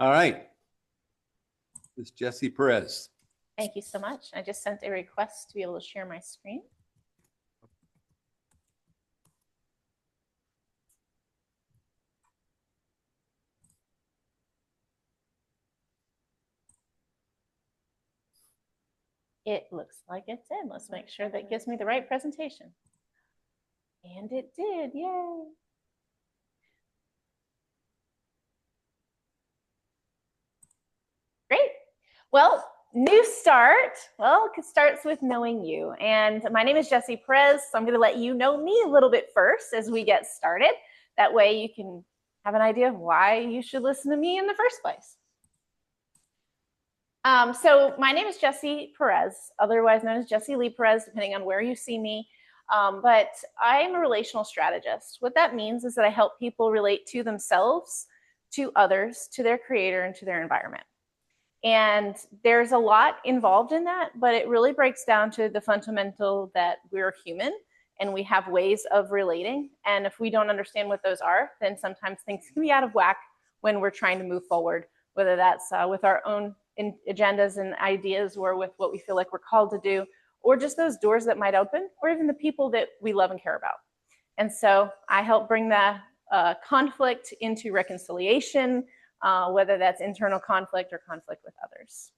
All right. Ms. Jessie Perez. Thank you so much. I just sent a request to be able to share my screen. It looks like it's in. Let's make sure that gives me the right presentation. And it did, yay. Great. Well, new start. Well, it starts with knowing you. And my name is Jessie Perez, so I'm going to let you know me a little bit first as we get started. That way you can have an idea of why you should listen to me in the first place. So my name is Jessie Perez, otherwise known as Jessie Lee Perez, depending on where you see me. But I'm a relational strategist. What that means is that I help people relate to themselves, to others, to their creator, and to their environment. And there's a lot involved in that, but it really breaks down to the fundamental that we're human and we have ways of relating. And if we don't understand what those are, then sometimes things can be out of whack when we're trying to move forward, whether that's with our own agendas and ideas or with what we feel like we're called to do, or just those doors that might open, or even the people that we love and care about. And so I help bring the conflict into reconciliation, whether that's internal conflict or conflict with others.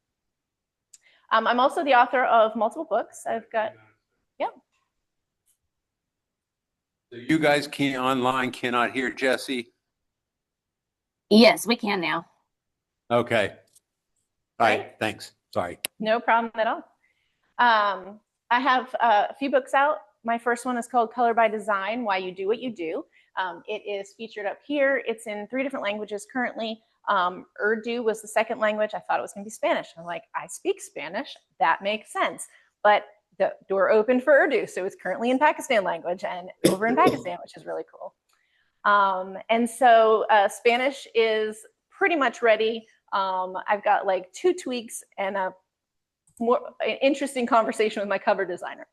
I'm also the author of multiple books. I've got, yeah. So you guys online cannot hear Jessie? Yes, we can now. Okay. All right, Right. thanks. Sorry. No problem at all. I have a few books out. My first one is called Color by Design, Why You Do What You Do. It is featured up here. It's in 3 different languages currently. Urdu was the second language. I thought it was going to be Spanish. I'm like, I speak Spanish. That makes sense. But the door opened for Urdu. So it's currently in Pakistan language and over in Pakistan, which is really cool. And so Spanish is pretty much ready. I've got like 2 tweaks and a more interesting conversation with my cover designer.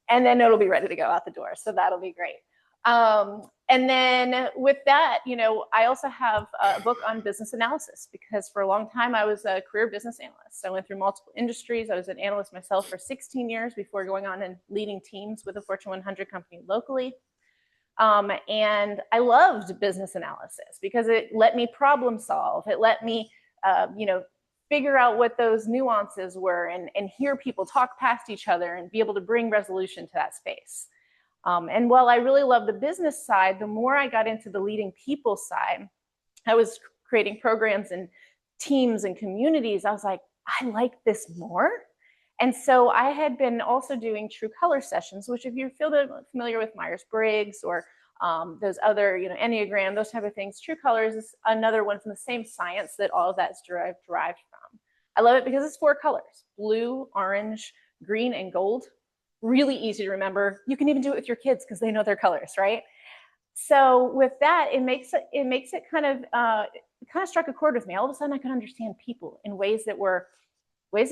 And then it'll be ready to go out the door. So that'll be great. And then with that, you know, I also have a book on business analysis because for a long time I was a career business analyst. I went through multiple industries. I was an analyst myself for 16 years before going on and leading teams with a Fortune 100 company locally. And I loved business analysis because it let me problem solve. It let me, you know, figure out what those nuances were and hear people talk past each other and be able to bring resolution to that space. And while I really love the business side, the more I got into the leading people side, I was creating programs and teams and communities. I was like, I like this more. And so I had been also doing true color sessions, which if you're familiar with Myers-Briggs or those other, you know, Enneagram, those type of things, true colors is another one from the same science that all of that's derived from. I love it because it's 4 colors, blue, orange, green, and gold. Really easy to remember. You can even do it with your kids because they know their colors, right? So with that, it makes it kind of struck a chord with me. All of a sudden I could understand people in ways that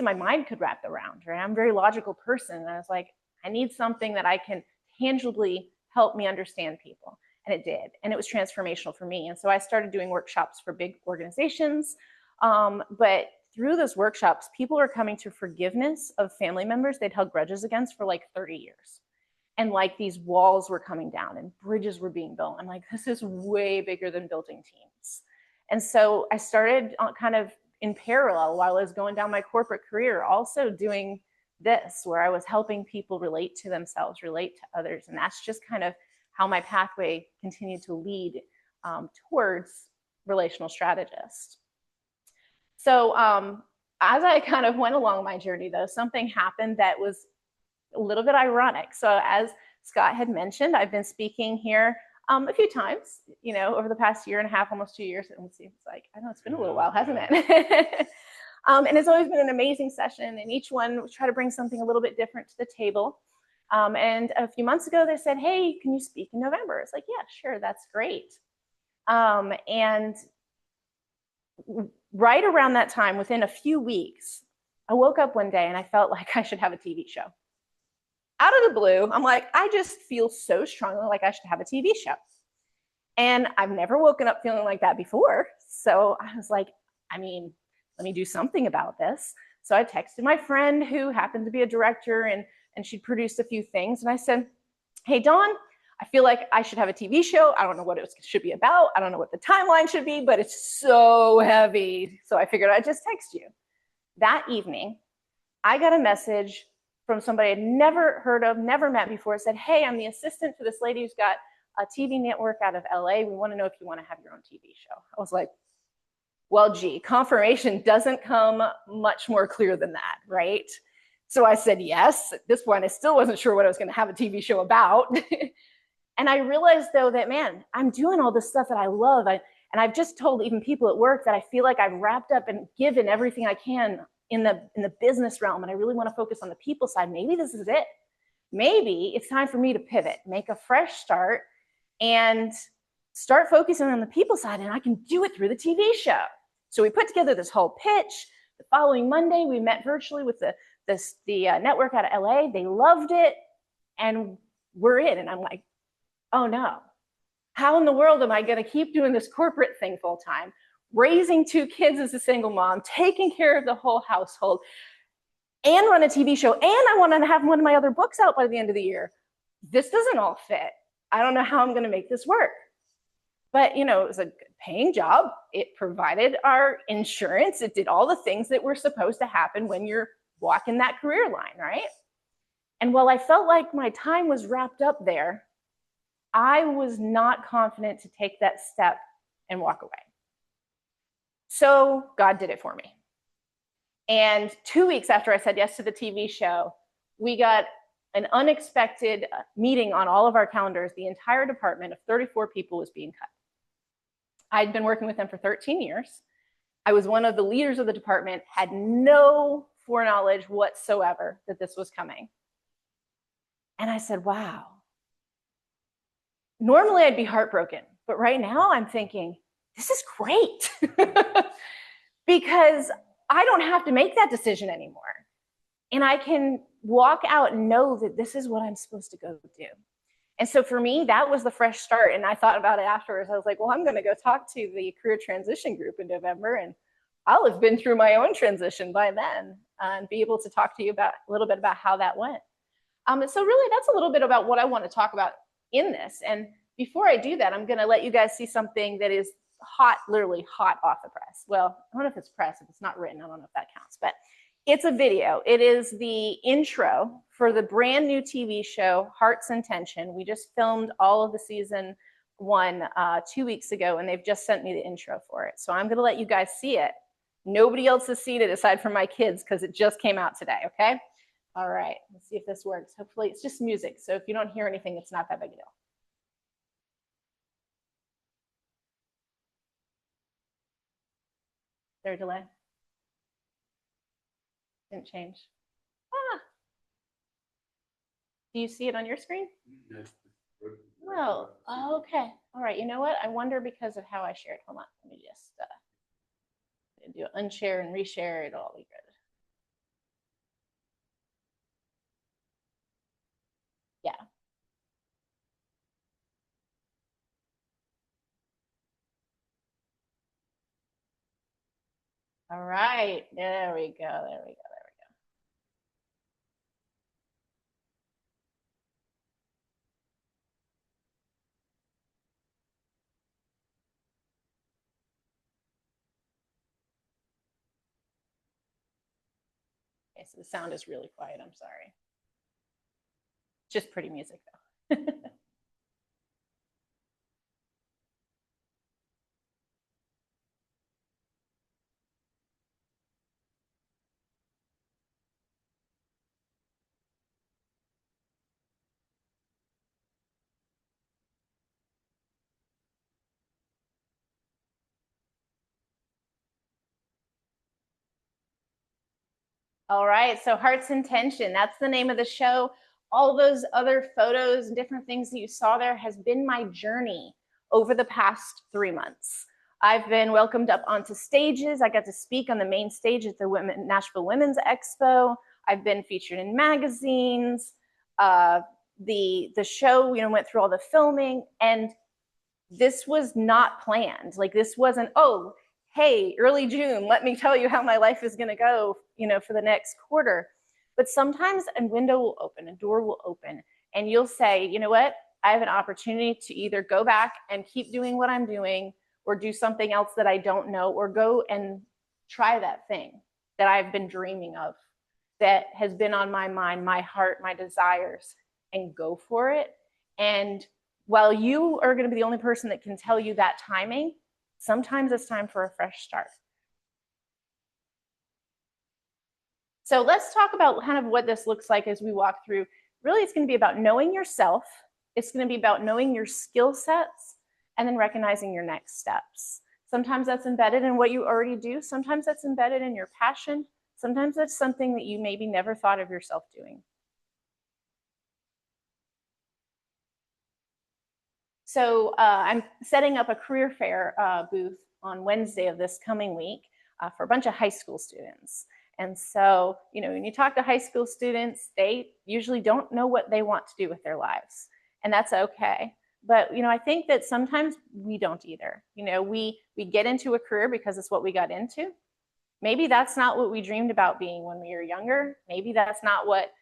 my mind could wrap around, right? I'm a very logical person. And I was like, I need something that I can tangibly help me understand people. And it did. And it was transformational for me. And so I started doing workshops for big organizations. But through those workshops, people were coming to forgiveness of family members they'd held grudges against for like 30 years. And like these walls were coming down and bridges were being built. I'm like, this is way bigger than building teams. And so I started kind of in parallel while I was going down my corporate career, also doing this, where I was helping people relate to themselves, relate to others. And that's just kind of how my pathway continued to lead towards relational strategist. So as I kind of went along my journey, though, something happened that was a little bit ironic. So as Scott had mentioned, I've been speaking here a few times, you know, over the past year and a half, almost 2 years. And it seems like, I know it's been a little while, hasn't it? And it's always been an amazing session. And each one, we try to bring something a little bit different to the table. And a few months ago, they said, hey, can you speak in November? It's like, yeah, sure, that's great. And right around that time, within a few weeks, I woke up one day and I felt like I should have a TV show. Out of the blue, I'm like, I just feel so strongly like I should have a TV show. And I've never woken up feeling like that before. So I was like, I mean, let me do something about this. So I texted my friend who happened to be a director, and she'd produced a few things. And I said, hey, Dawn, I feel like I should have a TV show. I don't know what it should be about. I don't know what the timeline should be, but it's so heavy. So I figured I'd just text you. That evening, I got a message from somebody I'd never heard of, never met before. It said, hey, I'm the assistant to this lady who's got a TV network out of LA. We want to know if you want to have your own TV show. I was like, well, gee, confirmation doesn't come much more clear than that, right? So I said yes. At this point, I still wasn't sure what I was going to have a TV show about. And I realized, though, that, man, I'm doing all this stuff that I love. And I've just told even people at work that I feel like I've wrapped up and given everything I can in the business realm. And I really want to focus on the people side. Maybe this is it. Maybe it's time for me to pivot, make a fresh start, and start focusing on the people side. And I can do it through the TV show. So we put together this whole pitch. The following Monday, we met virtually with the network out of LA. They loved it, and we're in. And I'm like, oh no, how in the world am I going to keep doing this corporate thing full time, raising 2 kids as a single mom, taking care of the whole household, and run a TV show, and I want to have one of my other books out by the end of the year? This doesn't all fit. I don't know how I'm going to make this work. But, you know, it was a paying job. It provided our insurance. It did all the things that were supposed to happen when you're walking that career line, right? And while I felt like my time was wrapped up there, I was not confident to take that step and walk away. So God did it for me. And 2 weeks after I said yes to the TV show, we got an unexpected meeting on all of our calendars. The entire department of 34 people was being cut. I'd been working with them for 13 years. I was one of the leaders of the department, had no foreknowledge whatsoever that this was coming. And I said, wow. Normally I'd be heartbroken, but right now I'm thinking, this is great. Because I don't have to make that decision anymore. And I can walk out and know that this is what I'm supposed to go do. And so for me, that was the fresh start. And I thought about it afterwards. I was like, well, I'm going to go talk to the career transition group in November, and I'll have been through my own transition by then and be able to talk to you about a little bit about how that went. So really, that's a little bit about what I want to talk about in this. And before I do that, I'm going to let you guys see something that is hot, literally hot off the press. Well, I don't know if it's press, if it's not written, I don't know if that counts, but it's a video. It is the intro for the brand new TV show, Hearts and Tension. We just filmed all of the season 1 2 weeks ago, and they've just sent me the intro for it. So I'm going to let you guys see it. Nobody else has seen it aside from my kids because it just came out today, okay? All right, let's see if this works. Hopefully it's just music, so if you don't hear anything, it's not that big a deal. Is there a delay? Didn't change. Ah. Do you see it on your screen? Well, okay. All right. You know what? I wonder because of how I shared. Hold on. Let me just do unshare and reshare. It'll all be good. Yeah. All right. There we go. There we go. Okay, so the sound is really quiet. I'm sorry. Just pretty music, though. All right, so Hearts and Tension, that's the name of the show. All those other photos and different things that you saw there has been my journey over the past 3 months. I've been welcomed up onto stages. I got to speak on the main stage at the Nashville Women's Expo. I've been featured in magazines. The show, went through all the filming, and this was not planned. Like, this wasn't, oh, hey, early June, let me tell you how my life is going to go, for the next quarter. But sometimes a window will open, a door will open, and you'll say, you know what? I have an opportunity to either go back and keep doing what I'm doing, or do something else that I don't know, or go and try that thing that I've been dreaming of, that has been on my mind, my heart, my desires, and go for it. And while you are going to be the only person that can tell you that timing, sometimes it's time for a fresh start. So let's talk about kind of what this looks like as we walk through. Really, it's going to be about knowing yourself. It's going to be about knowing your skill sets and then recognizing your next steps. Sometimes that's embedded in what you already do. Sometimes that's embedded in your passion. Sometimes that's something that you maybe never thought of yourself doing. So I'm setting up a career fair booth on Wednesday of this coming week for a bunch of high school students. And so, when you talk to high school students, they usually don't know what they want to do with their lives. And that's okay. But, I think that sometimes we don't either. We get into a career because it's what we got into. Maybe that's not what we dreamed about being when we were younger. Maybe that's not what,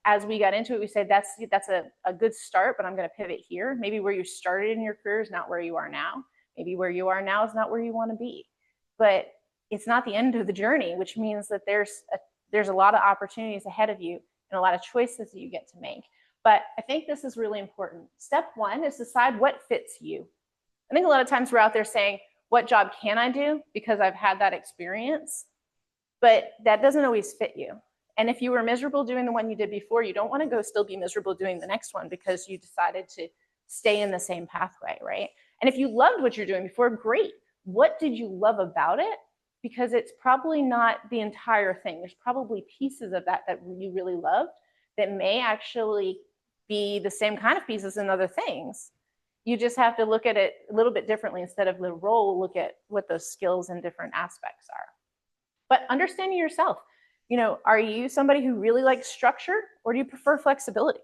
as we got into it, we said, that's a good start, but I'm going to pivot here. Maybe where you started in your career is not where you are now. Maybe where you are now is not where you want to be. But it's not the end of the journey, which means that there's a lot of opportunities ahead of you and a lot of choices that you get to make. But I think this is really important. Step one is decide what fits you. I think a lot of times we're out there saying, what job can I do? Because I've had that experience, but that doesn't always fit you. And if you were miserable doing the one you did before, you don't want to go still be miserable doing the next one because you decided to stay in the same pathway, right? And if you loved what you're doing before, great. What did you love about it? Because it's probably not the entire thing. There's probably pieces of that you really loved that may actually be the same kind of pieces in other things. You just have to look at it a little bit differently. Instead of the role, look at what those skills and different aspects are. But understanding yourself, are you somebody who really likes structure, or do you prefer flexibility?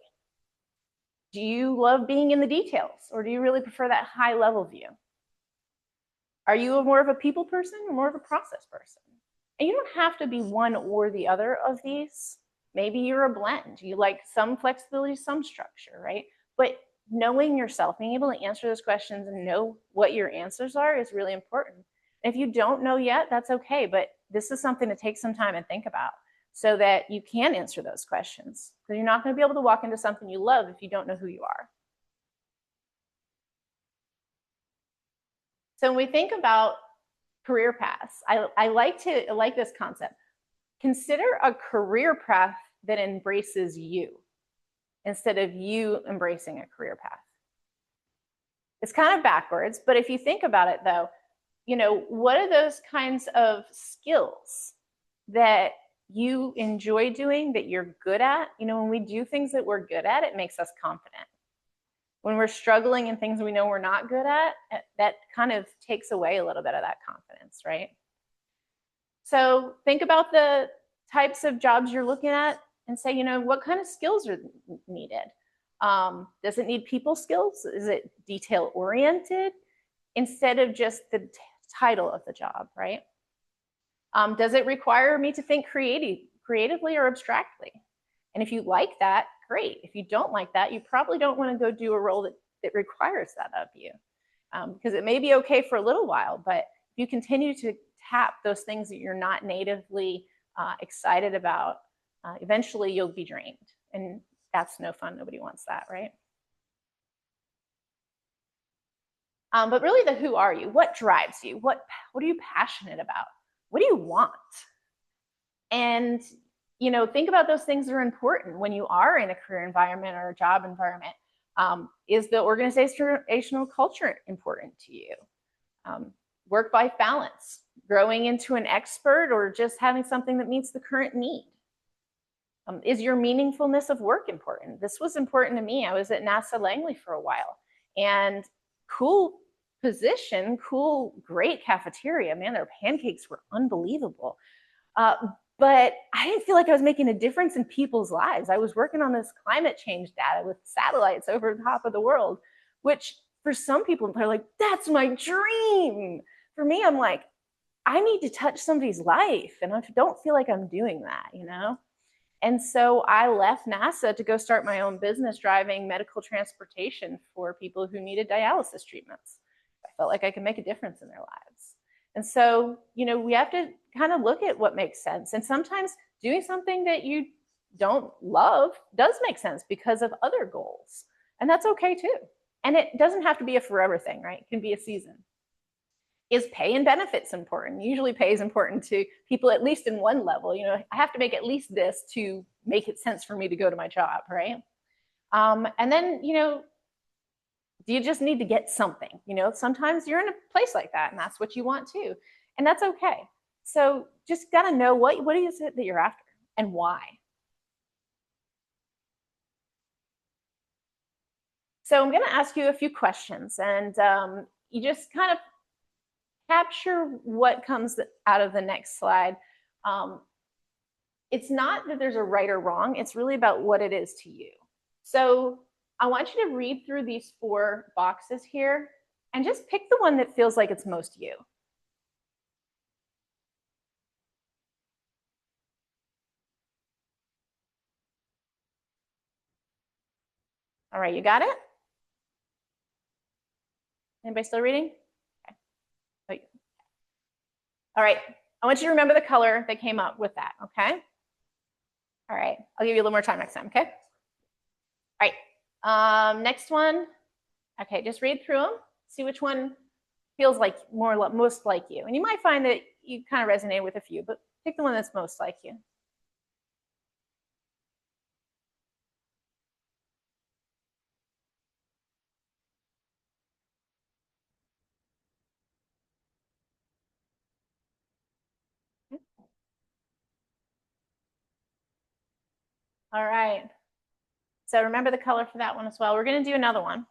Do you love being in the details, or do you really prefer that high level view? Are you more of a people person or more of a process person? And you don't have to be one or the other of these. Maybe you're a blend. You like some flexibility, some structure, right? But knowing yourself, being able to answer those questions and know what your answers are is really important. And if you don't know yet, that's okay. But this is something to take some time and think about so that you can answer those questions. Because you're not going to be able to walk into something you love if you don't know who you are. So when we think about career paths, I like this concept. Consider a career path that embraces you instead of you embracing a career path. It's kind of backwards, but if you think about it though, what are those kinds of skills that you enjoy doing, that you're good at? When we do things that we're good at, it makes us confident. When we're struggling in things we know we're not good at, that kind of takes away a little bit of that confidence, right? So think about the types of jobs you're looking at and say, what kind of skills are needed? Does it need people skills? Is it detail oriented instead of just the title of the job, right? Does it require me to think creatively or abstractly? And if you like that, great. If you don't like that, you probably don't want to go do a role that requires that of you, because it may be okay for a little while, but if you continue to tap those things that you're not natively excited about, eventually you'll be drained, and that's no fun. Nobody wants that, right? But really, who are you? What drives you? What are you passionate about? What do you want? And think about those things that are important when you are in a career environment or a job environment. Is the organizational culture important to you? Work-life balance, growing into an expert, or just having something that meets the current need? Is your meaningfulness of work important? This was important to me. I was at NASA Langley for a while, and cool position, great cafeteria. Man, their pancakes were unbelievable. But I didn't feel like I was making a difference in people's lives. I was working on this climate change data with satellites over the top of the world, which for some people, they're like, that's my dream. For me, I'm like, I need to touch somebody's life, and I don't feel like I'm doing that, you know? And so I left NASA to go start my own business driving medical transportation for people who needed dialysis treatments. I felt like I could make a difference in their lives. And so, you know, we have to kind of look at what makes sense. And sometimes doing something that you don't love does make sense because of other goals. And that's okay too. And it doesn't have to be a forever thing, right? It can be a season. Is pay and benefits important? Usually pay is important to people at least in one level. You know, I have to make at least this to make it sense for me to go to my job, right? And then, you know, do you just need to get something? You know, sometimes you're in a place like that and that's what you want too. And that's okay. So just gotta know what is it that you're after and why. So I'm gonna ask you a few questions, and you just kind of capture what comes out of the next slide. It's not that there's a right or wrong, it's really about what it is to you. So I want you to read through these 4 boxes here and just pick the one that feels like it's most you. All right, you got it? Anybody still reading? Okay. All right, I want you to remember the color that came up with that, okay? All right, I'll give you a little more time next time, okay? All right, next one. Okay, just read through them, see which one feels like most like you. And you might find that you kind of resonate with a few, but pick the one that's most like you. All right. So remember the color for that one as well. We're going to do another one.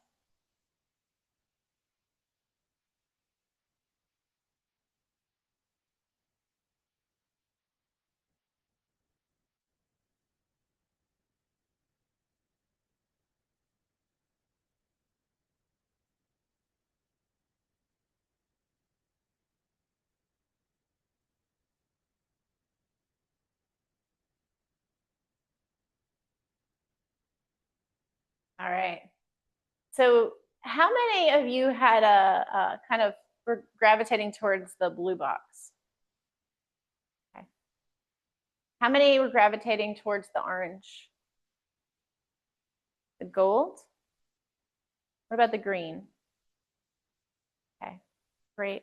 All right. So how many of you had a kind of were gravitating towards the blue box? Okay. How many were gravitating towards the orange? The gold? What about the green? Okay, great.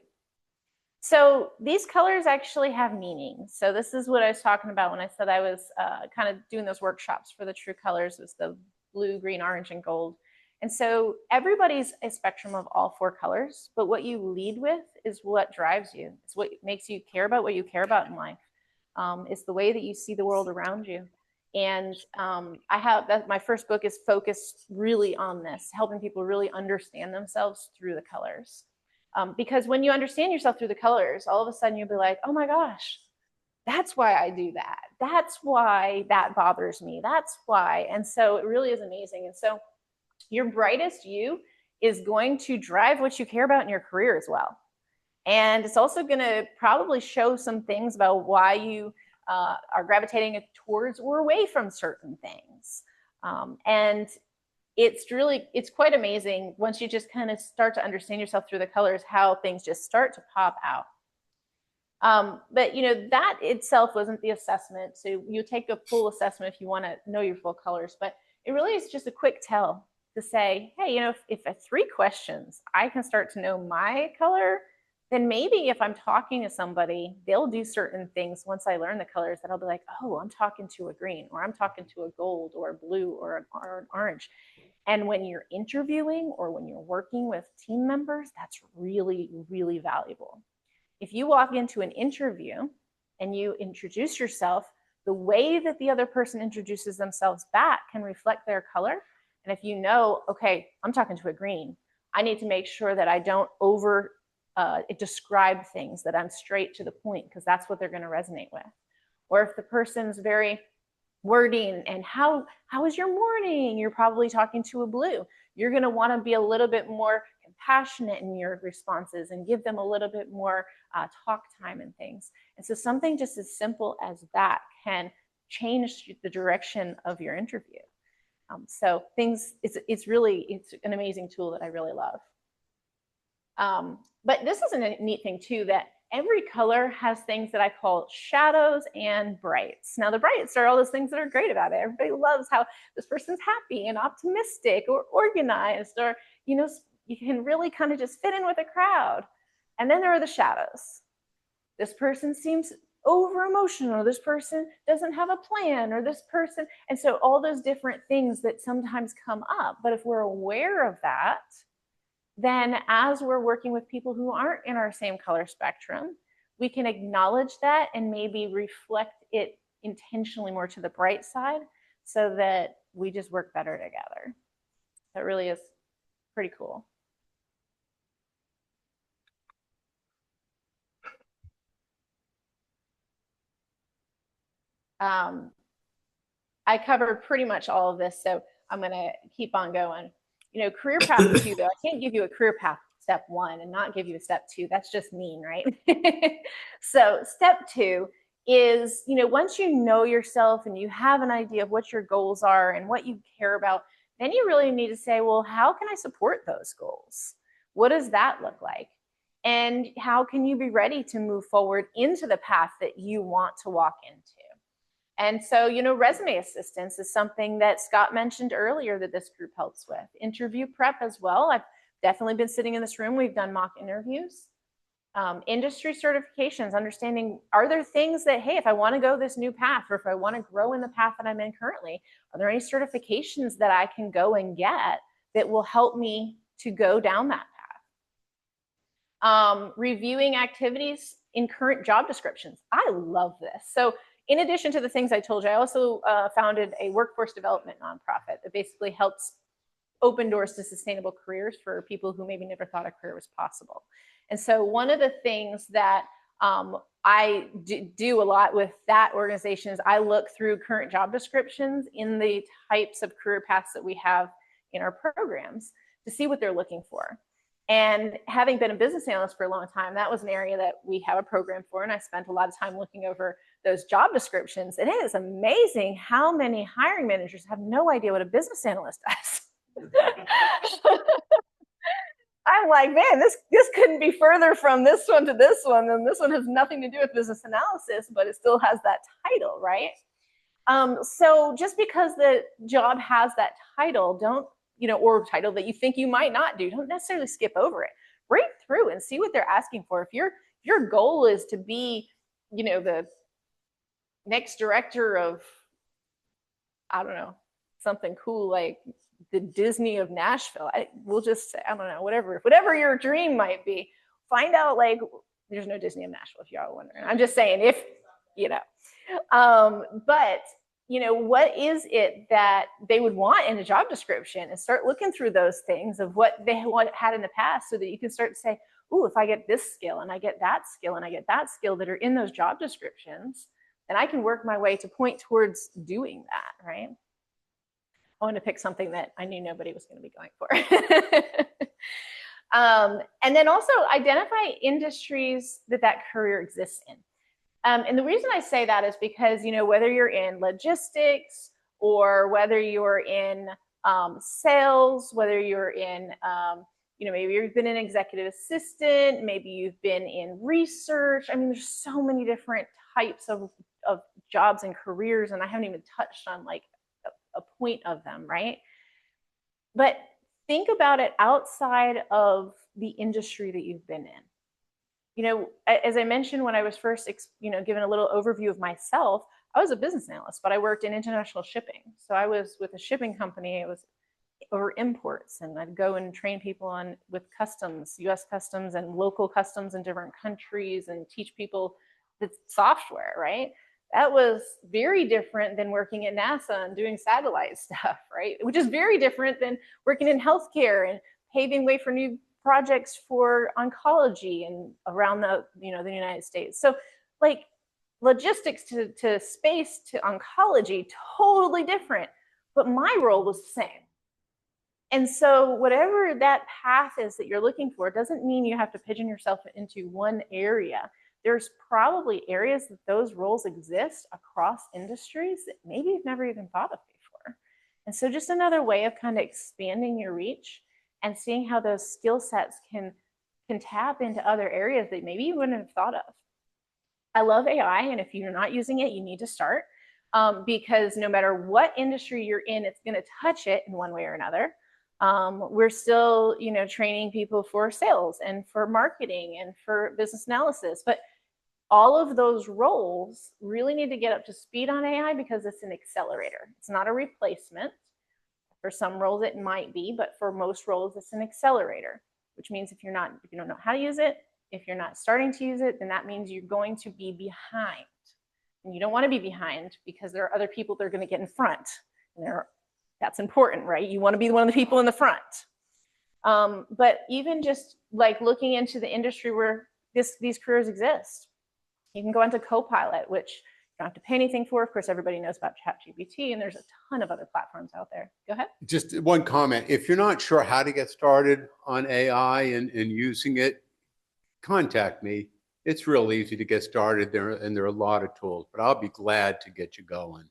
So these colors actually have meaning. So this is what I was talking about when I said I was kind of doing those workshops for the true colors, was the blue, green, orange, and gold. And so everybody's a spectrum of all 4 colors, but what you lead with is what drives you. It's what makes you care about what you care about in life. It's the way that you see the world around you. And my first book is focused really on this, helping people really understand themselves through the colors. Because when you understand yourself through the colors, all of a sudden you'll be like, oh my gosh, that's why I do that. That's why that bothers me. That's why. And so it really is amazing. And so your brightest you is going to drive what you care about in your career as well. And it's also going to probably show some things about why you are gravitating towards or away from certain things. And it's quite amazing once you just kind of start to understand yourself through the colors, how things just start to pop out. But you know, that itself wasn't the assessment. So you take a full assessment if you want to know your full colors, but it really is just a quick tell to say, hey, you know, if at 3 questions I can start to know my color, then maybe if I'm talking to somebody, they'll do certain things once I learn the colors that I'll be like, oh, I'm talking to a green, or I'm talking to a gold or a blue or an orange. And when you're interviewing or when you're working with team members, that's really, really valuable. If you walk into an interview and you introduce yourself, the way that the other person introduces themselves back can reflect their color. And if you know, okay, I'm talking to a green, I need to make sure that I don't over describe things, that I'm straight to the point, because that's what they're going to resonate with. Or if the person's very wording and how was your morning? You're probably talking to a blue. You're going to want to be a little bit more compassionate in your responses and give them a little bit more talk time and things. And so something just as simple as that can change the direction of your interview. So it's an amazing tool that I really love. But this is a neat thing too, that every color has things that I call shadows and brights. Now the brights are all those things that are great about it. Everybody loves how this person's happy and optimistic or organized, or, you know, you can really kind of just fit in with a crowd. And then there are the shadows. This person seems over emotional, this person doesn't have a plan, or this person, and so all those different things that sometimes come up. But if we're aware of that, then as we're working with people who aren't in our same color spectrum, we can acknowledge that and maybe reflect it intentionally more to the bright side so that we just work better together. That really is pretty cool. I covered pretty much all of this, so I'm going to keep on going. You know, career path 2, though, I can't give you a career path step 1 and not give you a step 2. That's just mean, right? So step 2 is, you know, once you know yourself and you have an idea of what your goals are and what you care about, then you really need to say, well, how can I support those goals? What does that look like? And how can you be ready to move forward into the path that you want to walk into? And so, you know, resume assistance is something that Scott mentioned earlier that this group helps with. Interview prep as well. I've definitely been sitting in this room. We've done mock interviews. Industry certifications, understanding, are there things that, hey, if I want to go this new path, or if I want to grow in the path that I'm in currently, are there any certifications that I can go and get that will help me to go down that path? Reviewing activities in current job descriptions. I love this. So in addition to the things I told you, I also founded a workforce development nonprofit that basically helps open doors to sustainable careers for people who maybe never thought a career was possible. And so one of the things that I do a lot with that organization is I look through current job descriptions in the types of career paths that we have in our programs to see what they're looking for. And having been a business analyst for a long time, that was an area that we have a program for, and I spent a lot of time looking over those job descriptions. And it is amazing how many hiring managers have no idea what a business analyst does. I'm like, man, this couldn't be further from this one to this one, and this one has nothing to do with business analysis, but it still has that title, right? So just because the job has that title, don't, you know, or title that you think you might not do, don't necessarily skip over it. Break through and see what they're asking for. If your goal is to be, you know, the next director of, I don't know, something cool like the Disney of Nashville, we'll just say, I don't know, whatever your dream might be, find out, like, there's no Disney of Nashville, if y'all are wondering. I'm just saying, if, you know, but, you know, what is it that they would want in a job description, and start looking through those things of what they had in the past, so that you can start to say, ooh, if I get this skill and I get that skill and I get that skill that are in those job descriptions, then I can work my way to point towards doing that, right? I wanted to pick something that I knew nobody was going to be going for. And then also identify industries that career exists in. And the reason I say that is because, you know, whether you're in logistics, or whether you're in sales, whether you're in, you know, maybe you've been an executive assistant, maybe you've been in research. I mean, there's so many different types of jobs and careers, and I haven't even touched on like a point of them, right? But think about it outside of the industry that you've been in. You know, as I mentioned when I was first, you know, given a little overview of myself, I was a business analyst, but I worked in international shipping. So I was with a shipping company. It was over imports, and I'd go and train people on with customs, US customs and local customs in different countries, and teach people the software, right? That was very different than working at NASA and doing satellite stuff, right? Which is very different than working in healthcare and paving way for new projects for oncology and around the, you know, the United States. So like, logistics to space to oncology, totally different. But my role was the same. And so whatever that path is that you're looking for doesn't mean you have to pigeon yourself into one area. There's probably areas that those roles exist across industries that maybe you've never even thought of before. And so just another way of kind of expanding your reach and seeing how those skill sets can tap into other areas that maybe you wouldn't have thought of. I love AI, and if you're not using it, you need to start, because no matter what industry you're in, it's going to touch it in one way or another. We're still, training people for sales and for marketing and for business analysis, but all of those roles really need to get up to speed on AI because it's an accelerator. It's not a replacement. For some roles it might be, but for most roles it's an accelerator, which means if you don't know how to use it, if you're not starting to use it, then that means you're going to be behind. And you don't want to be behind because there are other people that are going to get in front. And that's important, right? You want to be one of the people in the front. But even just like looking into the industry where these careers exist, you can go into Copilot, which you don't have to pay anything for. Of course, everybody knows about ChatGPT, and there's a ton of other platforms out there. Go ahead. Just one comment. If you're not sure how to get started on AI and using it, contact me. It's real easy to get started there, and there are a lot of tools, but I'll be glad to get you going.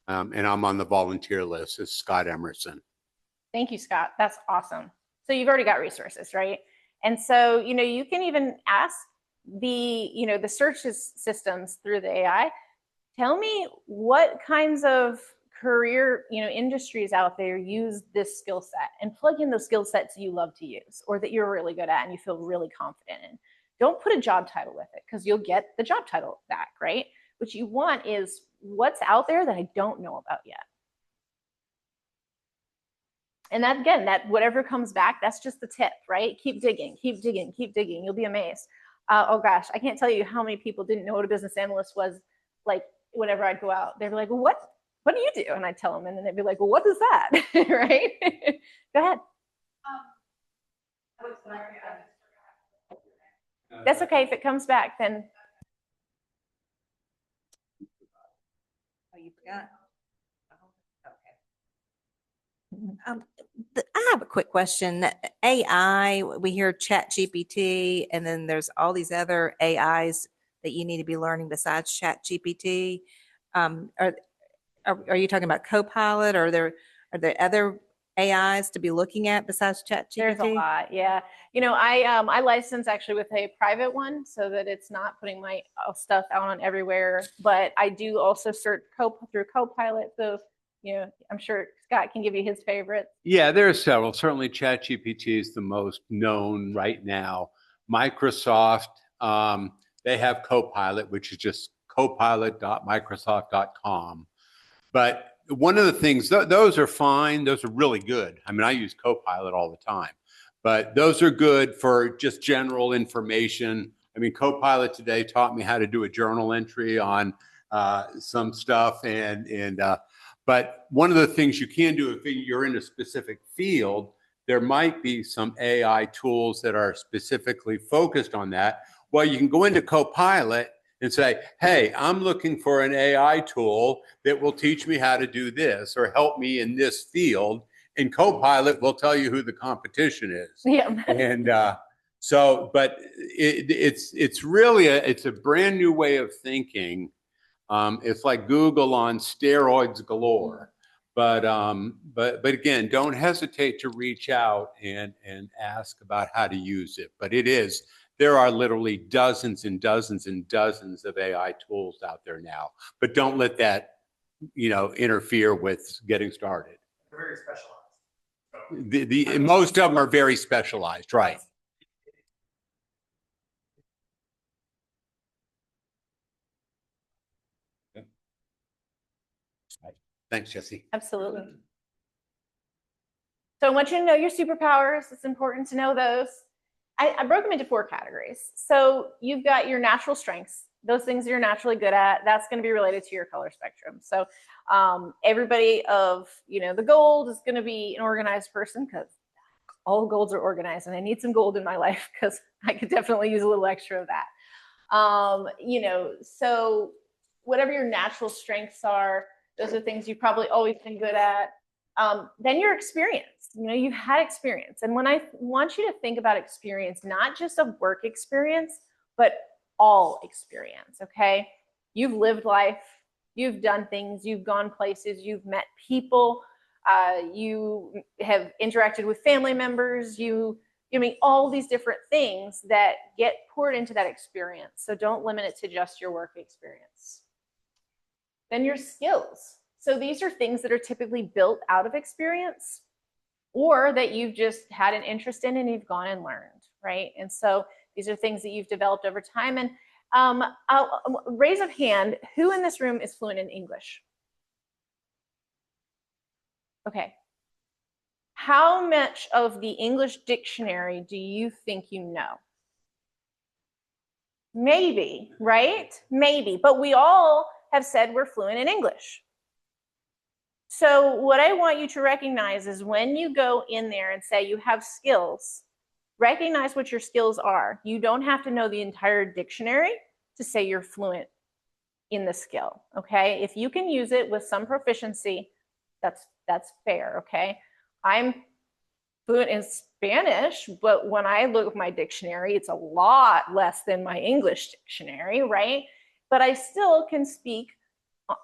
And I'm on the volunteer list. It's Scott Emerson. Thank you, Scott. That's awesome. So you've already got resources, right? And so, you can even ask the search systems through the AI. Tell me what kinds of career, industries out there use this skill set, and plug in those skill sets you love to use or that you're really good at and you feel really confident in. Don't put a job title with it because you'll get the job title back, right? What you want is what's out there that I don't know about yet. And that, again, that whatever comes back, that's just the tip, right? Keep digging, keep digging, keep digging. You'll be amazed. Oh gosh, I can't tell you how many people didn't know what a business analyst was. Like whenever I'd go out, they'd be like, well, what do you do? And I'd tell them, and then they'd be like, well, what is that? Right? Go ahead. That's okay. If it comes back, then. Oh, you forgot. Okay. I have a quick question. AI, we hear ChatGPT, and then there's all these other AIs that you need to be learning besides ChatGPT. Are you talking about Copilot, or are there other AIs to be looking at besides ChatGPT? There's a lot, yeah. I license actually with a private one so that it's not putting my stuff out on everywhere. But I do also search through Copilot. So, I'm sure Scott can give you his favorites. Yeah, there are several. Certainly ChatGPT is the most known right now. Microsoft, they have Copilot, which is just copilot.microsoft.com. But one of the things, those are fine. Those are really good. I mean, I use Copilot all the time, but those are good for just general information. I mean, Copilot today taught me how to do a journal entry on some stuff. But one of the things you can do if you're in a specific field, there might be some AI tools that are specifically focused on that. Well, you can go into Copilot and say, hey, I'm looking for an AI tool that will teach me how to do this or help me in this field. And Copilot will tell you who the competition is. Yeah. And but it's really it's a brand new way of thinking. It's like Google on steroids galore. But again, don't hesitate to reach out and ask about how to use it. But there are literally dozens and dozens and dozens of AI tools out there now. But don't let that, interfere with getting started. They're very specialized. The most of them are very specialized, right? Thanks, Jessie. Absolutely. So I want you to know your superpowers. It's important to know those. I broke them into 4 categories. So you've got your natural strengths, those things that you're naturally good at. That's going to be related to your color spectrum. So everybody of, the gold is going to be an organized person because all golds are organized, and I need some gold in my life because I could definitely use a little extra of that. So whatever your natural strengths are, those are things you've probably always been good at. Then your experience, you've had experience. And when I want you to think about experience, not just a work experience, but all experience, okay? You've lived life, you've done things, you've gone places, you've met people, you have interacted with family members, all these different things that get poured into that experience. So don't limit it to just your work experience. Then your skills. So these are things that are typically built out of experience or that you've just had an interest in and you've gone and learned, right? And so these are things that you've developed over time. And I'll raise of hand, who in this room is fluent in English? Okay. How much of the English dictionary do you think you know? Maybe, right? Maybe, but we all have said we're fluent in English. So what I want you to recognize is when you go in there and say you have skills, recognize what your skills are. You don't have to know the entire dictionary to say you're fluent in the skill, okay? If you can use it with some proficiency, that's fair, okay? I'm fluent in Spanish, but when I look at my dictionary, it's a lot less than my English dictionary, right? But I still can speak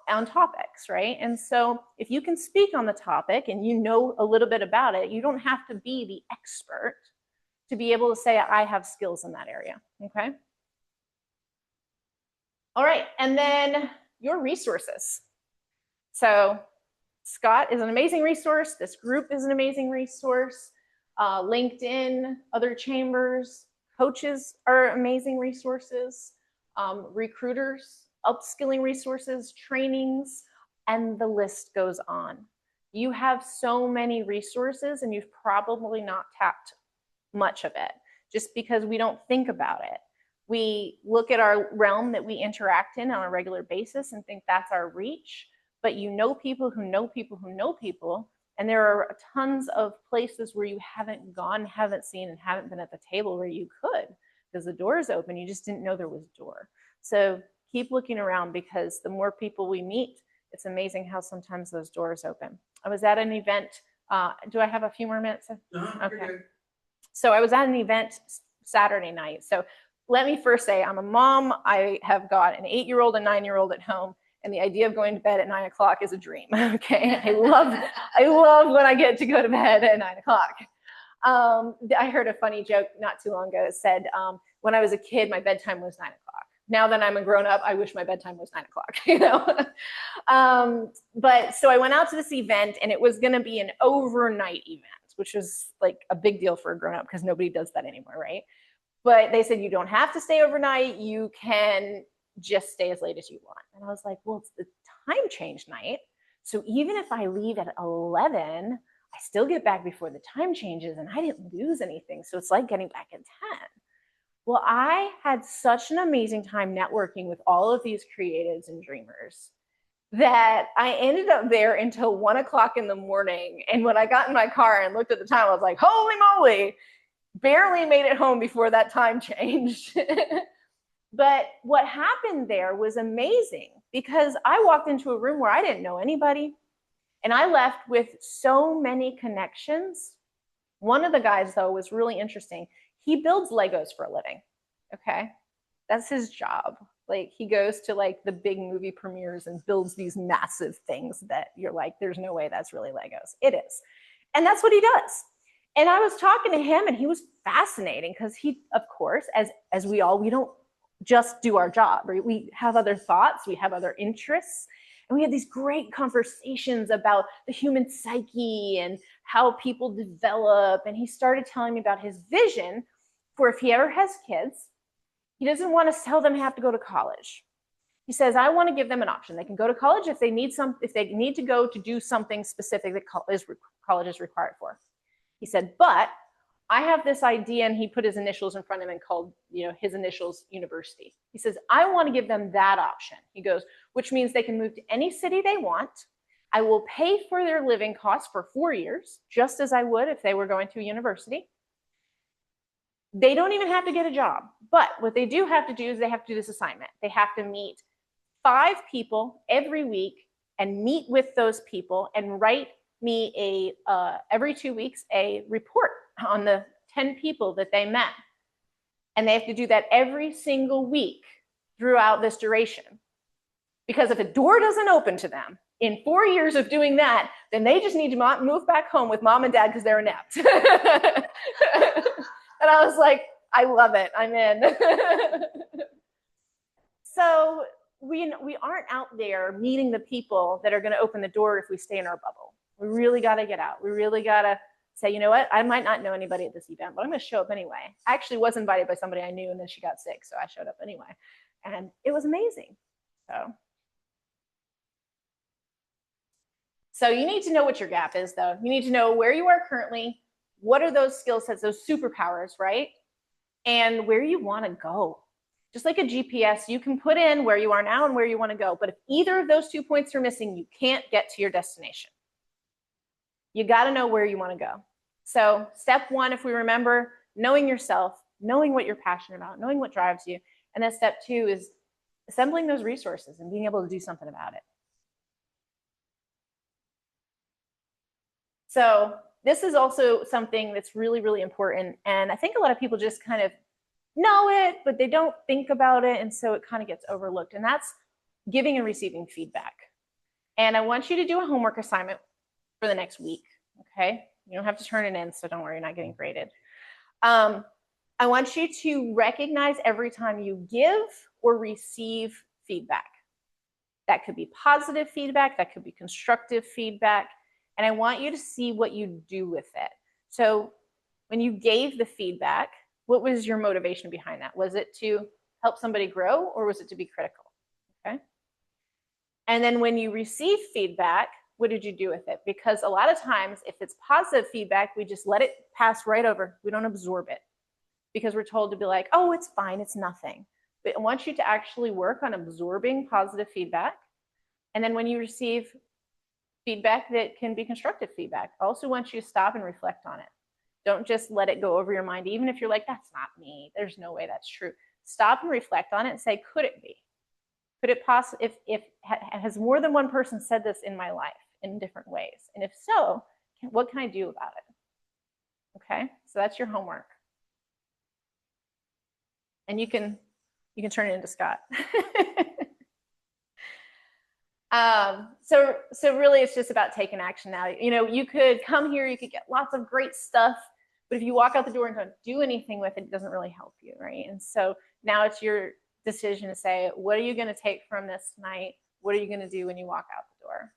on topics, right? And so if you can speak on the topic and you know a little bit about it, you don't have to be the expert to be able to say, I have skills in that area, okay? All right, and then your resources. So Scott is an amazing resource. This group is an amazing resource. LinkedIn, other chambers, coaches are amazing resources. Recruiters, upskilling resources, trainings, and the list goes on. You have so many resources and you've probably not tapped much of it just because we don't think about it. We look at our realm that we interact in on a regular basis and think that's our reach, but you know people who know people who know people, and there are tons of places where you haven't gone, haven't seen, and haven't been at the table where you could because the door is open. You just didn't know there was a door. So keep looking around because the more people we meet, it's amazing how sometimes those doors open. I was at an event. Do I have a few more minutes? Okay. So I was at an event Saturday night. So let me first say I'm a mom. I have got an 8-year-old and 9-year-old at home. And the idea of going to bed at 9 o'clock is a dream, okay? I love when I get to go to bed at 9 o'clock. I heard a funny joke not too long ago. It said, when I was a kid, my bedtime was 9 o'clock. Now that I'm a grown up, I wish my bedtime was 9 o'clock, you know? But so I went out to this event and it was gonna be an overnight event, which was like a big deal for a grown up because nobody does that anymore, right? But they said, you don't have to stay overnight. You can just stay as late as you want. And I was like, well, it's the time change night. So even if I leave at 11, I still get back before the time changes and I didn't lose anything. So it's like getting back at 10. Well, I had such an amazing time networking with all of these creatives and dreamers that I ended up there until 1 o'clock in the morning. And when I got in my car and looked at the time, I was like, holy moly, barely made it home before that time changed. But what happened there was amazing because I walked into a room where I didn't know anybody and I left with so many connections. One of the guys though was really interesting. He builds Legos for a living, okay? That's his job. Like he goes to like the big movie premieres and builds these massive things that you're like, there's no way that's really Legos. It is. And that's what he does. And I was talking to him and he was fascinating because he, of course, as we don't just do our job, right? We have other thoughts, we have other interests, and we had these great conversations about the human psyche and how people develop. And he started telling me about his vision for if he ever has kids, he doesn't want to tell them have to go to college. He says, I want to give them an option. They can go to college if they need to go to do something specific that college is required for. He said, but I have this idea, and he put his initials in front of him and called, his initials university. He says, I want to give them that option. He goes, which means they can move to any city they want. I will pay for their living costs for 4 years, just as I would if they were going to a university. They don't even have to get a job. But what they do have to do is they have to do this assignment. They have to meet 5 people every week and meet with those people and write me every 2 weeks a report on the 10 people that they met. And they have to do that every single week throughout this duration. Because if a door doesn't open to them in 4 years of doing that, then they just need to move back home with mom and dad because they're inept. And I was like, I love it. I'm in. So we aren't out there meeting the people that are going to open the door if we stay in our bubble. We really got to get out. We really got to say, you know what? I might not know anybody at this event, but I'm going to show up anyway. I actually was invited by somebody I knew, and then she got sick, so I showed up anyway. And it was amazing. So you need to know what your gap is, though. You need to know where you are currently, what are those skill sets, those superpowers, right? And where you want to go. Just like a GPS, you can put in where you are now and where you want to go. But if either of those 2 points are missing, you can't get to your destination. You got to know where you want to go. So step 1, if we remember, knowing yourself, knowing what you're passionate about, knowing what drives you. And then step 2 is assembling those resources and being able to do something about it. So this is also something that's really, really important. And I think a lot of people just kind of know it, but they don't think about it. And so it kind of gets overlooked. And that's giving and receiving feedback. And I want you to do a homework assignment for the next week. Okay. You don't have to turn it in, so don't worry, you're not getting graded. I want you to recognize every time you give or receive feedback. That could be positive feedback, that could be constructive feedback. And I want you to see what you do with it. So when you gave the feedback, what was your motivation behind that? Was it to help somebody grow, or was it to be critical? Okay. And then when you receive feedback, what did you do with it? Because a lot of times, if it's positive feedback, we just let it pass right over. We don't absorb it because we're told to be like, oh, it's fine, it's nothing. But I want you to actually work on absorbing positive feedback. And then when you receive feedback that can be constructive feedback, I also want you to stop and reflect on it. Don't just let it go over your mind, even if you're like, that's not me, there's no way that's true. Stop and reflect on it and say, could it be? Could it possibly, if has more than one person said this in my life in different ways? And if so, what can I do about it? Okay, so that's your homework. And you can turn it into Scott. So really it's just about taking action now. You know, you could come here, you could get lots of great stuff, but if you walk out the door and don't do anything with it, it doesn't really help you, right? And so now it's your decision to say, what are you going to take from this tonight? What are you going to do when you walk out the door?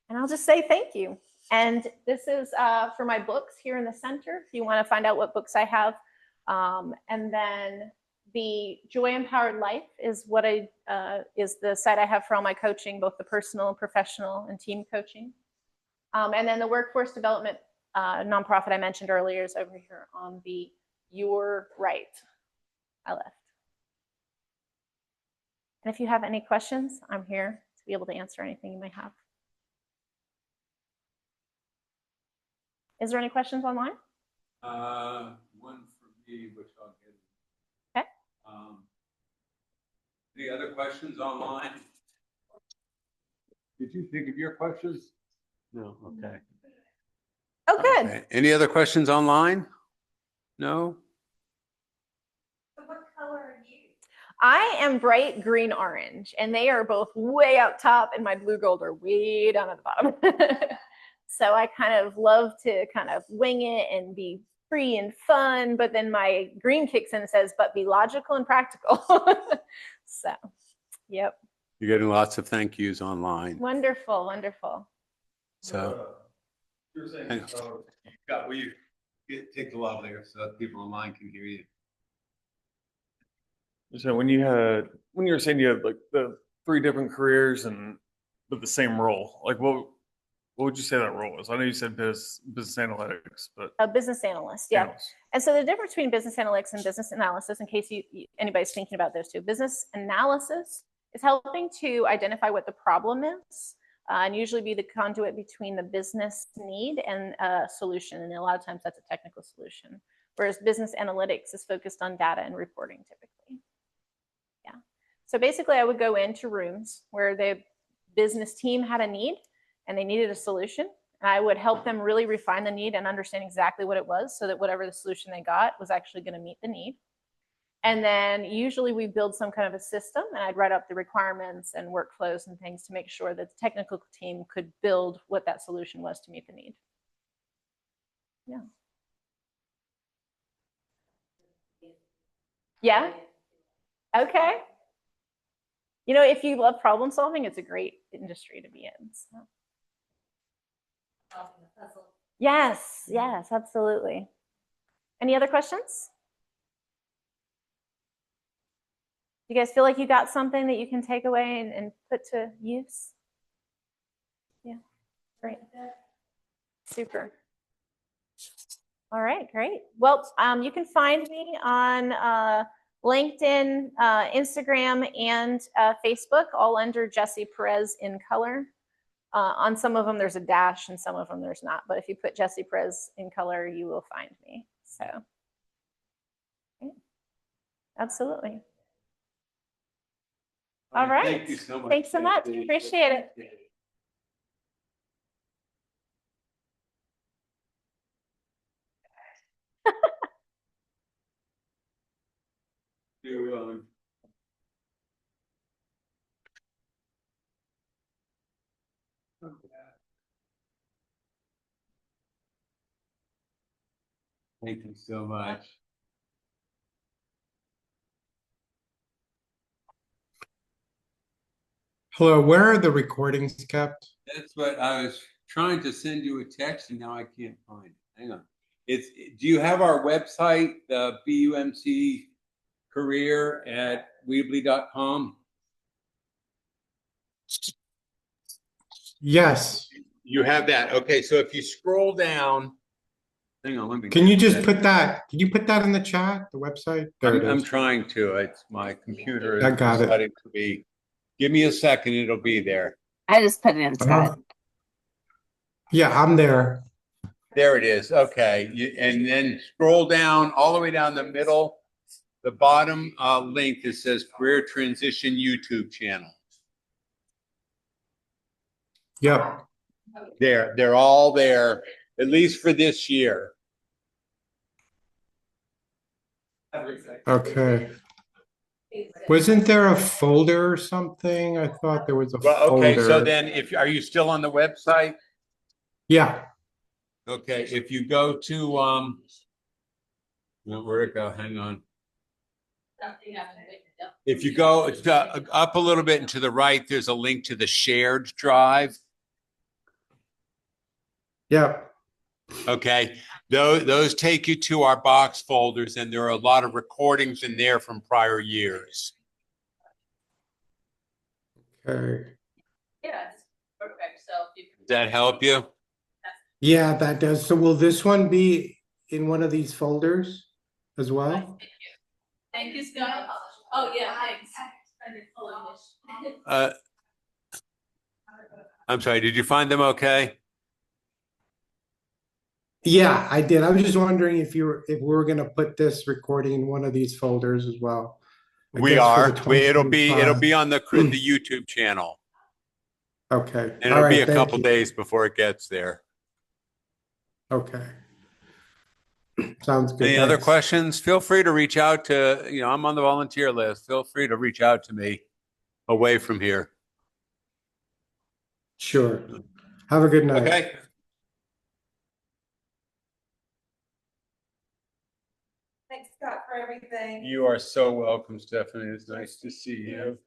And I'll just say thank you. And this is for my books here in the center, if you want to find out what books I have. And then the Joy Empowered Life is what is the site I have for all my coaching, both the personal, professional, and team coaching. And then the workforce development nonprofit I mentioned earlier is over here on the your right. I left. And if you have any questions, I'm here to be able to answer anything you may have. Is there any questions online? One for me, which I'll get. Okay. Any other questions online? Did you think of your questions? No. Okay. Oh, good. Okay. Any other questions online? No. What color are you? I am bright green orange, and they are both way up top, and my blue gold are way down at the bottom. So I kind of love to kind of wing it and be free and fun, but then my green kicks in and says, but be logical and practical. So, yep. You're getting lots of thank yous online. Wonderful, wonderful. So, You're saying, Scott, will you take the louder so that people online can hear you? so when you were saying you had like the 3 different careers and but the same role, like what would you say that role is? I know you said business analytics, but A business analyst, yeah. analyst. And so the difference between business analytics and business analysis, in case anybody's thinking about those two, business analysis is helping to identify what the problem is and usually be the conduit between the business need and a solution. And a lot of times that's a technical solution. whereas business analytics is focused on data and reporting typically. Yeah. So basically I would go into rooms where the business team had a need and they needed a solution. And I would help them really refine the need and understand exactly what it was so that whatever the solution they got was actually going to meet the need. And then usually we build some kind of a system and I'd write up the requirements and workflows and things to make sure that the technical team could build what that solution was to meet the need. Yeah. Yeah. Okay. You know, if you love problem solving, it's a great industry to be in. So. Yes, yes, absolutely. Any other questions? You guys feel like you got something that you can take away and put to use? Yeah, great. Super. All right, great. Well, you can find me on LinkedIn, Instagram, and Facebook, all under Jessie Perez in color. On some of them, there's a dash, and some of them there's not. But if you put Jessie Perez in color, you will find me. So, okay. Absolutely. All right. Thank you so much. Thanks so much. Appreciate it. Thank you so much. Hello, where are the recordings kept? That's what I was trying to send you a text and now I can't find it. Hang on. Do you have our website, the BUMC career at Weebly.com? Yes. You have that. Okay, so if you scroll down, hang on, let me. Can you just put that, can you put that in the chat, the website? There it I'm is. trying to. It's my computer I is got it. decided to be. Give me a second, it'll be there. I just put it in chat. Yeah, I'm there. There it is. Okay. And then scroll down all the way down the middle, the bottom link that says Career Transition YouTube channel. Yep. They're all there, at least for this year. Okay. Wasn't there a folder or something? I thought there was a Well, okay. So folder. then are you still on the website? Yeah. Okay. If you go to, where'd it go? Hang on. If you go up a little bit and to the right, there's a link to the shared drive. Yep. Okay. Those take you to our box folders, and there are a lot of recordings in there from prior years. Okay. Does that help you? Yeah, that does. So will this one be in one of these folders as well? Thank you, Scott. Oh, yeah, thanks. I'm sorry, did you find them okay? Yeah, I did. I was just wondering if we were gonna put this recording in one of these folders as well. I We guess for are. the It'll be 2025. on the YouTube channel. Okay. And All it'll be right, a thank couple you. days before it gets there. Okay. Sounds good. Any other Thanks. questions? Feel free to reach out to, I'm on the volunteer list. Feel free to reach out to me away from here. Sure. Have a good night. Okay. Thanks, Scott, for everything. You are so welcome, Stephanie. It's nice to see you.